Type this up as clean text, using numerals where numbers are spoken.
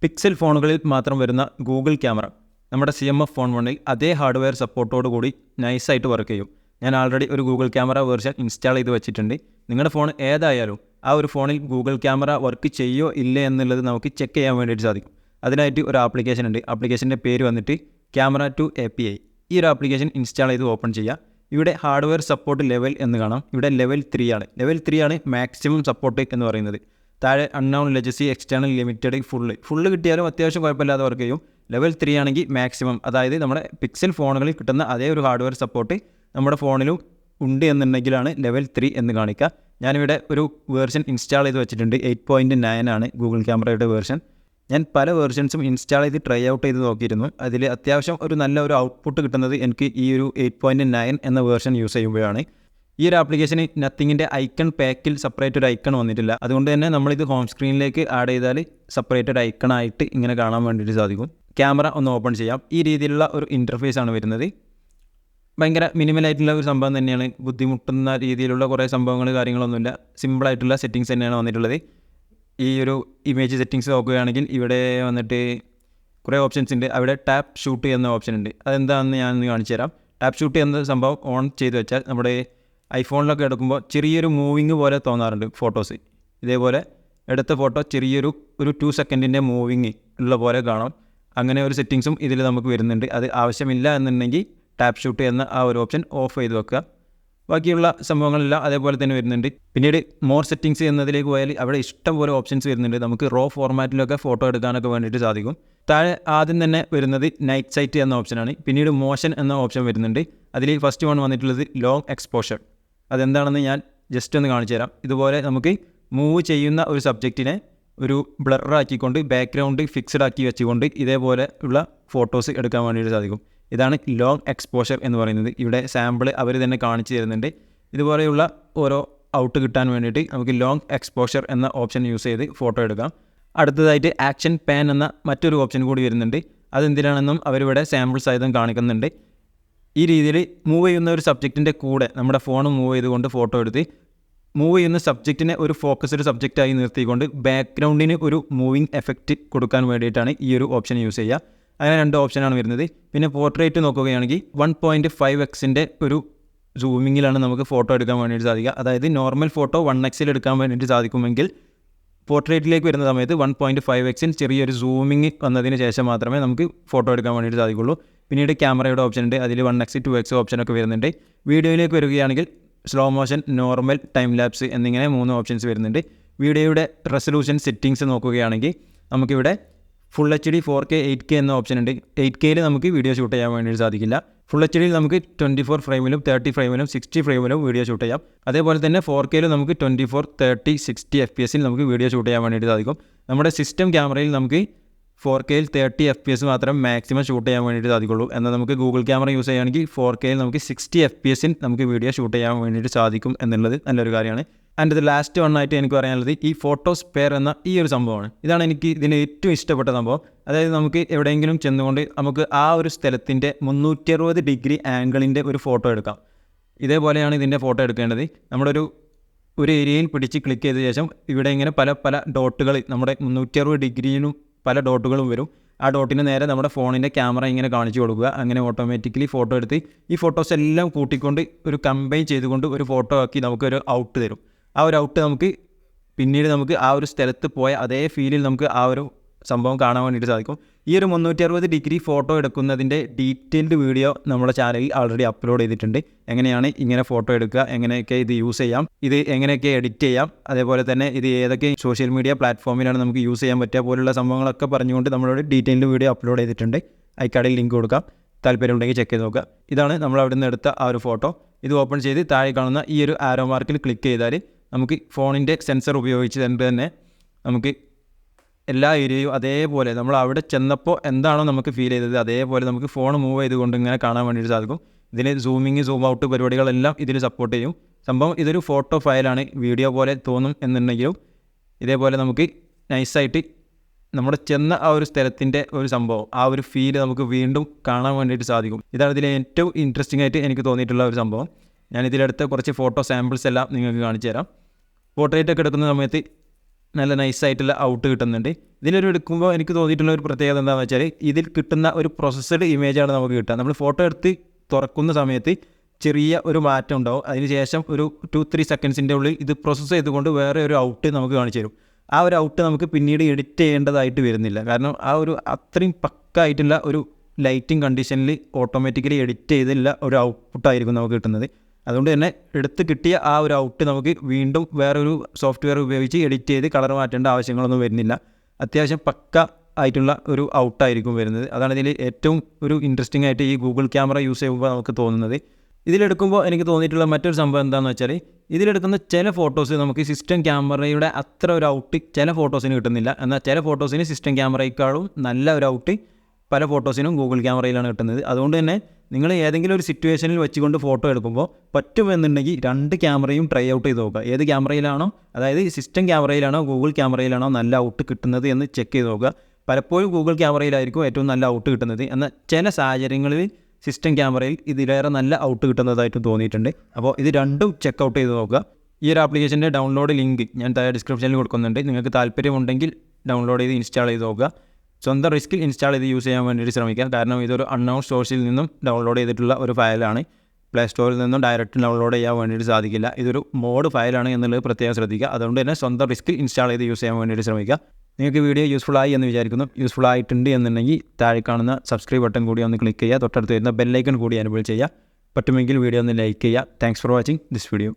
Pixel ഫോണുകളിൽ മാത്രം വരുന്ന ഗൂഗിൾ ക്യാമറ നമ്മുടെ CMF ഫോൺ 1-ൽ അതേ ഹാർഡ്വെയർ സപ്പോർട്ടോട് കൂടി നൈസായിട്ട് വർക്ക് ചെയ്യും. ഞാൻ ആൾറെഡി ഒരു ഗൂഗിൾ ക്യാമറ വേർഷൻ ഇൻസ്റ്റാൾ ചെയ്ത് വെച്ചിട്ടുണ്ട്. നിങ്ങളുടെ ഫോൺ ഏതായാലും ആ ഒരു ഫോണിൽ ഗൂഗിൾ ക്യാമറ വർക്ക് ചെയ്യോ ഇല്ലേ എന്നുള്ളത് നമുക്ക് ചെക്ക് ചെയ്യാൻ വേണ്ടിയിട്ട് സാധിക്കും. അതിനായിട്ട് ഒരു ആപ്ലിക്കേഷൻ ഉണ്ട്. ആപ്ലിക്കേഷൻ്റെ പേര് വന്നിട്ട് ക്യാമറ ടു API. ഈ ഒരു ആപ്ലിക്കേഷൻ ഇൻസ്റ്റാൾ ചെയ്ത് ഓപ്പൺ ചെയ്യുക. ഇവിടെ ഹാർഡ്വെയർ സപ്പോർട്ട് ലെവൽ എന്ന് കാണാം. ഇവിടെ ലെവൽ 3 ആണ്. ലെവൽ 3 ആണ് മാക്സിമം സപ്പോർട്ട് എന്ന് പറയുന്നത്. താഴെ അൺനൗൺ, ലെജസി, എക്സ്റ്റേണൽ, ലിമിറ്റഡ്, ഫുള്ള് കിട്ടിയാലും അത്യാവശ്യം കുഴപ്പമില്ലാതെ വർക്ക് ചെയ്യും. ലെവൽ 3 ആണെങ്കിൽ മാക്സിമം, അതായത് നമ്മുടെ പിക്സൽ ഫോണുകളിൽ കിട്ടുന്ന അതേ ഒരു ഹാർഡ്വെയർ സപ്പോർട്ട് നമ്മുടെ ഫോണിലും ഉണ്ട് എന്നുണ്ടെങ്കിലാണ് ലെവൽ 3 എന്ന് കാണിക്കുക. ഞാനിവിടെ ഒരു വേർഷൻ ഇൻസ്റ്റാൾ ചെയ്ത് വെച്ചിട്ടുണ്ട്. 8.9 ആണ് ഗൂഗിൾ ക്യാമറയുടെ വേർഷൻ. ഞാൻ പല വേർഷൻസും ഇൻസ്റ്റാൾ ചെയ്ത് ട്രൈ ഔട്ട് ചെയ്ത് നോക്കിയിരുന്നു. അതിൽ അത്യാവശ്യം നല്ല ഒരു ഔട്ട്പുട്ട് കിട്ടുന്നത് എനിക്ക് ഈ ഒരു 8.9 എന്ന വേർഷൻ യൂസ് ചെയ്യുമ്പോഴാണ്. ഈ ഒരു ആപ്ലിക്കേഷന് നത്തിങ്ങിൻ്റെ ഐക്കൺ പാക്കിൽ സെപ്പറേറ്റ് ഒരു ഐക്കൺ വന്നിട്ടില്ല. അതുകൊണ്ട് തന്നെ നമ്മളിത് ഹോം സ്ക്രീനിലേക്ക് ആഡ് ചെയ്താൽ സെപ്പറേറ്റഡ് ഐക്കണായിട്ട് ഇങ്ങനെ കാണാൻ വേണ്ടിയിട്ട് സാധിക്കും. ക്യാമറ ഒന്ന് ഓപ്പൺ ചെയ്യാം. ഈ രീതിയിലുള്ള ഒരു ഇൻ്റർഫേസ് ആണ് വരുന്നത്. ഭയങ്കര മിനിമലായിട്ടുള്ള ഒരു സംഭവം തന്നെയാണ്. ബുദ്ധിമുട്ടുന്ന രീതിയിലുള്ള കുറേ സംഭവങ്ങൾ കാര്യങ്ങളൊന്നുമില്ല. സിമ്പിളായിട്ടുള്ള സെറ്റിങ്സ് തന്നെയാണ് വന്നിട്ടുള്ളത്. ഈ ഒരു ഇമേജ് സെറ്റിങ്സ് നോക്കുകയാണെങ്കിൽ ഇവിടെ വന്നിട്ട് കുറേ ഓപ്ഷൻസ് ഉണ്ട്. അവിടെ ടാപ്പ് ഷൂട്ട് എന്ന ഓപ്ഷൻ ഉണ്ട്. അതെന്താണെന്ന് ഞാനൊന്ന് കാണിച്ചു തരാം. ടാപ്പ് ഷൂട്ട് എന്ന സംഭവം ഓൺ ചെയ്ത് വെച്ചാൽ നമ്മുടെ ഐഫോണിലൊക്കെ എടുക്കുമ്പോൾ ചെറിയൊരു മൂവിങ് പോലെ തോന്നാറുണ്ട് ഫോട്ടോസ്. ഇതേപോലെ എടുത്ത ഫോട്ടോ ചെറിയൊരു 2 സെക്കൻഡിൻ്റെ മൂവിങ് ഉള്ള പോലെ കാണാം. അങ്ങനെ ഒരു സെറ്റിങ്സും ഇതിൽ നമുക്ക് വരുന്നുണ്ട്. അത് ആവശ്യമില്ല എന്നുണ്ടെങ്കിൽ ടാപ്പ് ഷൂട്ട് എന്ന ആ ഒരു ഓപ്ഷൻ ഓഫ് ചെയ്ത് വെക്കുക. ബാക്കിയുള്ള സംഭവങ്ങളെല്ലാം അതേപോലെ തന്നെ വരുന്നുണ്ട്. പിന്നീട് മോർ സെറ്റിങ്സ് എന്നതിലേക്ക് പോയാൽ അവിടെ ഇഷ്ടം പോലെ ഓപ്ഷൻസ് വരുന്നുണ്ട്. നമുക്ക് റോ ഫോർമാറ്റിലൊക്കെ ഫോട്ടോ എടുക്കാനൊക്കെ വേണ്ടിയിട്ട് സാധിക്കും. താഴെ ആദ്യം തന്നെ വരുന്നത് നൈറ്റ് സൈറ്റ് എന്ന ഓപ്ഷനാണ്. പിന്നീട് മോഷൻ എന്ന ഓപ്ഷൻ വരുന്നുണ്ട്. അതിൽ ഫസ്റ്റ് വൺ വന്നിട്ടുള്ളത് ലോങ് എക്സ്പോഷർ. അതെന്താണെന്ന് ഞാൻ ജസ്റ്റ് ഒന്ന് കാണിച്ചു തരാം. ഇതുപോലെ നമുക്ക് മൂവ് ചെയ്യുന്ന ഒരു സബ്ജക്റ്റിനെ ഒരു ബ്ലറാക്കിക്കൊണ്ട് ബാക്ക്ഗ്രൗണ്ട് ഫിക്സഡ് ആക്കി വെച്ചുകൊണ്ട് ഇതേപോലെ ഉള്ള ഫോട്ടോസ് എടുക്കാൻ വേണ്ടിയിട്ട് സാധിക്കും. ഇതാണ് ലോങ് എക്സ്പോഷർ എന്ന് പറയുന്നത്. ഇവിടെ സാമ്പിൾ അവർ തന്നെ കാണിച്ചു തരുന്നുണ്ട്. ഇതുപോലെയുള്ള ഓരോ ഔട്ട് കിട്ടാൻ വേണ്ടിയിട്ട് നമുക്ക് ലോങ് എക്സ്പോഷർ എന്ന ഓപ്ഷൻ യൂസ് ചെയ്ത് ഫോട്ടോ എടുക്കാം. അടുത്തതായിട്ട് ആക്ഷൻ പാൻ എന്ന മറ്റൊരു ഓപ്ഷൻ കൂടി വരുന്നുണ്ട്. അതെന്തിനാണെന്നും അവരിവിടെ സാമ്പിൾ സഹിതം കാണിക്കുന്നുണ്ട്. ഈ രീതിയിൽ മൂവ് ചെയ്യുന്ന ഒരു സബ്ജക്റ്റിൻ്റെ കൂടെ നമ്മുടെ ഫോൺ മൂവ് ചെയ്തുകൊണ്ട് ഫോട്ടോ എടുത്ത് മൂവ് ചെയ്യുന്ന സബ്ജക്റ്റിനെ ഒരു ഫോക്കസ്ഡ് സബ്ജക്റ്റായി നിർത്തിക്കൊണ്ട് ബാക്ക്ഗ്രൗണ്ടിന് ഒരു മൂവിങ് എഫക്റ്റ് കൊടുക്കാൻ വേണ്ടിയിട്ടാണ് ഈ ഒരു ഓപ്ഷൻ യൂസ് ചെയ്യുക. അങ്ങനെ 2 ഓപ്ഷനാണ് വരുന്നത്. പിന്നെ പോർട്രേറ്റ് നോക്കുകയാണെങ്കിൽ 1.5x ഒരു സൂമിങ്ങിലാണ് നമുക്ക് ഫോട്ടോ എടുക്കാൻ വേണ്ടിയിട്ട് സാധിക്കുക. അതായത് നോർമൽ ഫോട്ടോ 1x എടുക്കാൻ വേണ്ടിയിട്ട് സാധിക്കുമെങ്കിൽ പോർട്രേറ്റിലേക്ക് വരുന്ന സമയത്ത് 1.5x ചെറിയൊരു സൂമിങ് വന്നതിന് ശേഷം മാത്രമേ നമുക്ക് ഫോട്ടോ എടുക്കാൻ വേണ്ടിയിട്ട് സാധിക്കുള്ളൂ. പിന്നീട് ക്യാമറയുടെ ഓപ്ഷൻ ഉണ്ട്. അതിൽ 1x 2x ഓപ്ഷനൊക്കെ വരുന്നുണ്ട്. വീഡിയോയിലേക്ക് വരികയാണെങ്കിൽ slow motion, normal, time lapse എന്നിങ്ങനെ 3 ഓപ്ഷൻസ് വരുന്നുണ്ട്. വീഡിയോയുടെ റെസൊല്യൂഷൻ സെറ്റിങ്സ് നോക്കുകയാണെങ്കിൽ നമുക്കിവിടെ ഫുൾ HD 4K 8K എന്ന ഓപ്ഷൻ ഉണ്ട്. 8Kയിൽ നമുക്ക് വീഡിയോ ഷൂട്ട് ചെയ്യാൻ വേണ്ടിയിട്ട് സാധിക്കില്ല. ഫുൾ HDയിൽ നമുക്ക് 24 ഫ്രെയിമിലും 30 ഫ്രെയിമിലും 60 ഫ്രെയിമിലും വീഡിയോ ഷൂട്ട് ചെയ്യാം. അതേപോലെ തന്നെ 4Kയിൽ നമുക്ക് 24, 30, 60 FPS നമുക്ക് വീഡിയോ ഷൂട്ട് ചെയ്യാൻ വേണ്ടിയിട്ട് സാധിക്കും. നമ്മുടെ സിസ്റ്റം ക്യാമറയിൽ നമുക്ക് 4Kയിൽ 30 FPS മാത്രം മാക്സിമം ഷൂട്ട് ചെയ്യാൻ വേണ്ടിയിട്ട് സാധിക്കുള്ളൂ. എന്നാൽ നമുക്ക് ഗൂഗിൾ ക്യാമറ യൂസ് ചെയ്യുകയാണെങ്കിൽ 4Kയിൽ നമുക്ക് 60 FPS നമുക്ക് വീഡിയോ ഷൂട്ട് ചെയ്യാൻ വേണ്ടിയിട്ട് സാധിക്കും എന്നുള്ളത് നല്ലൊരു കാര്യമാണ്. ആൻഡ് ഇത് ലാസ്റ്റ് വണ്ണായിട്ട് എനിക്ക് പറയാനുള്ളത് ഈ ഫോട്ടോസ്ഫിയർ എന്ന ഈ ഒരു സംഭവമാണ്. ഇതാണ് എനിക്ക് ഇതിന് ഏറ്റവും ഇഷ്ടപ്പെട്ട സംഭവം. അതായത് നമുക്ക് എവിടെയെങ്കിലും ചെന്നുകൊണ്ട് നമുക്ക് ആ ഒരു സ്ഥലത്തിൻ്റെ 360 ഡിഗ്രി ആംഗിളിൻ്റെ ഒരു ഫോട്ടോ എടുക്കാം. ഇതേപോലെയാണ് ഇതിൻ്റെ ഫോട്ടോ എടുക്കേണ്ടത്. നമ്മളൊരു ഏരിയയിൽ പിടിച്ച് ക്ലിക്ക് ചെയ്ത ശേഷം ഇവിടെ ഇങ്ങനെ പല ഡോട്ടുകൾ നമ്മുടെ 360 ഡിഗ്രിയിലും പല ഡോട്ടുകളും വരും. ആ ഡോട്ടിന് നേരെ നമ്മുടെ ഫോണിൻ്റെ ക്യാമറ ഇങ്ങനെ കാണിച്ചു കൊടുക്കുക. അങ്ങനെ ഓട്ടോമാറ്റിക്കലി ഫോട്ടോ എടുത്ത് ഈ ഫോട്ടോസ് എല്ലാം കൂട്ടിക്കൊണ്ട് ഒരു കമ്പൈൻ ചെയ്തുകൊണ്ട് ഒരു ഫോട്ടോ ആക്കി നമുക്കൊരു ഔട്ട് തരും. ആ ഒരു ഔട്ട് നമുക്ക് പിന്നീട് നമുക്ക് ആ ഒരു സ്ഥലത്ത് പോയ അതേ ഫീലിൽ നമുക്ക് ആ ഒരു സംഭവം കാണാൻ വേണ്ടിയിട്ട് സാധിക്കും. ഈ ഒരു 360 ഡിഗ്രി ഫോട്ടോ എടുക്കുന്നതിൻ്റെ ഡീറ്റെയിൽഡ് വീഡിയോ നമ്മുടെ ചാനലിൽ ഓൾറെഡി അപ്ലോഡ് ചെയ്തിട്ടുണ്ട്. എങ്ങനെയാണ് ഇങ്ങനെ ഫോട്ടോ എടുക്കുക, എങ്ങനെയൊക്കെ ഇത് യൂസ് ചെയ്യാം, ഇത് എങ്ങനെയൊക്കെ എഡിറ്റ് ചെയ്യാം, അതേപോലെ തന്നെ ഇത് ഏതൊക്കെ സോഷ്യൽ മീഡിയ പ്ലാറ്റ്ഫോമിലാണ് നമുക്ക് യൂസ് ചെയ്യാൻ പറ്റുക പോലുള്ള സംഭവങ്ങളൊക്കെ പറഞ്ഞുകൊണ്ട് നമ്മളോട് ഡീറ്റെയിൽഡ് വീഡിയോ അപ്ലോഡ് ചെയ്തിട്ടുണ്ട്. ഐക്കാർഡിൽ ലിങ്ക് കൊടുക്കാം. താല്പര്യമുണ്ടെങ്കിൽ ചെക്ക് ചെയ്ത് നോക്കുക. ഇതാണ് നമ്മൾ അവിടെ നിന്ന് എടുത്ത ആ ഒരു ഫോട്ടോ. ഇത് ഓപ്പൺ ചെയ്ത് താഴെ കാണുന്ന ഈ ഒരു ആരോ മാർക്കിൽ ക്ലിക്ക് ചെയ്താൽ നമുക്ക് ഫോണിൻ്റെ സെൻസർ ഉപയോഗിച്ച് തന്നെ നമുക്ക് എല്ലാ ഏരിയയും അതേപോലെ നമ്മൾ അവിടെ ചെന്നപ്പോൾ എന്താണോ നമുക്ക് ഫീൽ ചെയ്തത് അതേപോലെ നമുക്ക് ഫോൺ മൂവ് ചെയ്തുകൊണ്ട് ഇങ്ങനെ കാണാൻ വേണ്ടിയിട്ട് സാധിക്കും. ഇതിന് സൂമിങ്, സൂം ഔട്ട് പരിപാടികളെല്ലാം ഇതിൽ സപ്പോർട്ട് ചെയ്യും. സംഭവം ഇതൊരു ഫോട്ടോ ഫയലാണ്. വീഡിയോ പോലെ തോന്നും എന്നുണ്ടെങ്കിലും ഇതേപോലെ നമുക്ക് നൈസായിട്ട് നമ്മുടെ ചെന്ന ആ ഒരു സ്ഥലത്തിൻ്റെ ഒരു സംഭവം, ആ ഒരു ഫീൽ നമുക്ക് വീണ്ടും കാണാൻ വേണ്ടിയിട്ട് സാധിക്കും. ഇതാണ് ഇതിലെ ഏറ്റവും ഇൻട്രസ്റ്റിംഗ് ആയിട്ട് എനിക്ക് തോന്നിയിട്ടുള്ള ഒരു സംഭവം. ഞാനിതിലെടുത്ത കുറച്ച് ഫോട്ടോ സാമ്പിൾസ് എല്ലാം നിങ്ങൾക്ക് കാണിച്ചു തരാം. പോർട്രേറ്റ് ഒക്കെ എടുക്കുന്ന സമയത്ത് നല്ല നൈസായിട്ടുള്ള ഔട്ട് കിട്ടുന്നുണ്ട്. ഇതിലൊരു എടുക്കുമ്പോൾ എനിക്ക് തോന്നിയിട്ടുള്ള ഒരു പ്രത്യേകത എന്താണെന്ന് വെച്ചാൽ ഇതിൽ കിട്ടുന്ന ഒരു പ്രോസസ്സഡ് ഇമേജാണ് നമുക്ക് കിട്ടുക. നമ്മൾ ഫോട്ടോ എടുത്ത് തുറക്കുന്ന സമയത്ത് ചെറിയ ഒരു മാറ്റം ഉണ്ടാവും. അതിനുശേഷം ഒരു 2-3 സെക്കൻഡ്സിൻ്റെ ഉള്ളിൽ ഇത് പ്രോസസ്സ് ചെയ്തുകൊണ്ട് വേറെ ഒരു ഔട്ട് നമുക്ക് കാണിച്ചു തരും. ആ ഒരു ഔട്ട് നമുക്ക് പിന്നീട് എഡിറ്റ് ചെയ്യേണ്ടതായിട്ട് വരുന്നില്ല. കാരണം ആ ഒരു അത്രയും പക്കായിട്ടുള്ള ഒരു ലൈറ്റിംഗ് കണ്ടീഷനിൽ ഓട്ടോമാറ്റിക്കലി എഡിറ്റ് ചെയ്തില്ല ഒരു ഔട്ട്പുട്ടായിരിക്കും നമുക്ക് കിട്ടുന്നത്. അതുകൊണ്ട് തന്നെ എടുത്ത് കിട്ടിയ ആ ഒരു ഔട്ട് നമുക്ക് വീണ്ടും വേറൊരു സോഫ്റ്റ്വെയർ ഉപയോഗിച്ച് എഡിറ്റ് ചെയ്ത് കളർ മാറ്റേണ്ട ആവശ്യങ്ങളൊന്നും വരുന്നില്ല. അത്യാവശ്യം പക്ക ആയിട്ടുള്ള ഒരു ഔട്ടായിരിക്കും വരുന്നത്. അതാണ് ഇതിൽ ഏറ്റവും ഒരു ഇൻട്രസ്റ്റിംഗ് ആയിട്ട് ഈ ഗൂഗിൾ ക്യാമറ യൂസ് ചെയ്യുമ്പോൾ നമുക്ക് തോന്നുന്നത്. ഇതിലെടുക്കുമ്പോൾ എനിക്ക് തോന്നിയിട്ടുള്ള മറ്റൊരു സംഭവം എന്താണെന്ന് വെച്ചാൽ ഇതിലെടുക്കുന്ന ചില ഫോട്ടോസ് നമുക്ക് സിസ്റ്റം ക്യാമറയുടെ അത്ര ഒരു ഔട്ട് ചില ഫോട്ടോസിന് കിട്ടുന്നില്ല. എന്നാൽ ചില ഫോട്ടോസിന് സിസ്റ്റം ക്യാമറയേക്കാളും നല്ല ഒരു ഔട്ട് പല ഫോട്ടോസിനും ഗൂഗിൾ ക്യാമറയിലാണ് കിട്ടുന്നത്. അതുകൊണ്ട് തന്നെ നിങ്ങൾ ഏതെങ്കിലും ഒരു സിറ്റുവേഷനിൽ വെച്ചുകൊണ്ട് ഫോട്ടോ എടുക്കുമ്പോൾ പറ്റുമെന്നുണ്ടെങ്കിൽ 2 ക്യാമറയും ട്രൈ ഔട്ട് ചെയ്ത് നോക്കുക. ഏത് ക്യാമറയിലാണോ, അതായത് സിസ്റ്റം ക്യാമറയിലാണോ ഗൂഗിൾ ക്യാമറയിലാണോ നല്ല ഔട്ട് കിട്ടുന്നത് എന്ന് ചെക്ക് ചെയ്ത് നോക്കുക. പലപ്പോഴും ഗൂഗിൾ ക്യാമറയിലായിരിക്കും ഏറ്റവും നല്ല ഔട്ട് കിട്ടുന്നത്. എന്നാൽ ചില സാഹചര്യങ്ങളിൽ സിസ്റ്റം ക്യാമറയിൽ ഇതിലേറെ നല്ല ഔട്ട് കിട്ടുന്നതായിട്ട് തോന്നിയിട്ടുണ്ട്. അപ്പോൾ ഇത് രണ്ടും ചെക്ക് ഔട്ട് ചെയ്ത് നോക്കുക. ഈ ഒരു ആപ്ലിക്കേഷൻ്റെ ഡൗൺലോഡ് ലിങ്ക് ഞാൻ താഴെ ഡിസ്ക്രിപ്ഷനിൽ കൊടുക്കുന്നുണ്ട്. നിങ്ങൾക്ക് താല്പര്യമുണ്ടെങ്കിൽ ഡൗൺലോഡ് ചെയ്ത് ഇൻസ്റ്റാൾ ചെയ്ത് നോക്കുക. സ്വന്തം റിസ്കിൽ ഇൻസ്റ്റാൾ ചെയ്ത് യൂസ് ചെയ്യാൻ വേണ്ടിയിട്ട് ശ്രമിക്കുക. കാരണം ഇതൊരു അൺനോൺ സോഴ്സിൽ നിന്നും ഡൗൺലോഡ് ചെയ്തിട്ടുള്ള ഒരു ഫയലാണ്. പ്ലേ സ്റ്റോറിൽ നിന്നും ഡയറക്റ്റ് ഡൗൺലോഡ് ചെയ്യാൻ വേണ്ടിയിട്ട് സാധിക്കില്ല. ഇതൊരു മോഡ് ഫയലാണ് എന്നുള്ളത് പ്രത്യേകം ശ്രദ്ധിക്കുക. അതുകൊണ്ട് തന്നെ സ്വന്തം റിസ്കിൽ ഇൻസ്റ്റാൾ ചെയ്ത് യൂസ് ചെയ്യാൻ വേണ്ടിയിട്ട് ശ്രമിക്കുക. നിങ്ങൾക്ക് വീഡിയോ യൂസ്ഫുൾ ആയി എന്ന് വിചാരിക്കുന്നു. യൂസ്ഫുൾ ആയിട്ടുണ്ട് എന്നുണ്ടെങ്കിൽ താഴെ കാണുന്ന സബ്സ്ക്രൈബ് ബട്ടൺ കൂടി ഒന്ന് ക്ലിക്ക് ചെയ്യുക. തൊട്ടടുത്ത് വരുന്ന ബെല്ലൈക്കൺ കൂടി എനേബിൾ ചെയ്യുക. പറ്റുമെങ്കിൽ വീഡിയോ ഒന്ന് ലൈക്ക് ചെയ്യുക. Thanks for watching this video.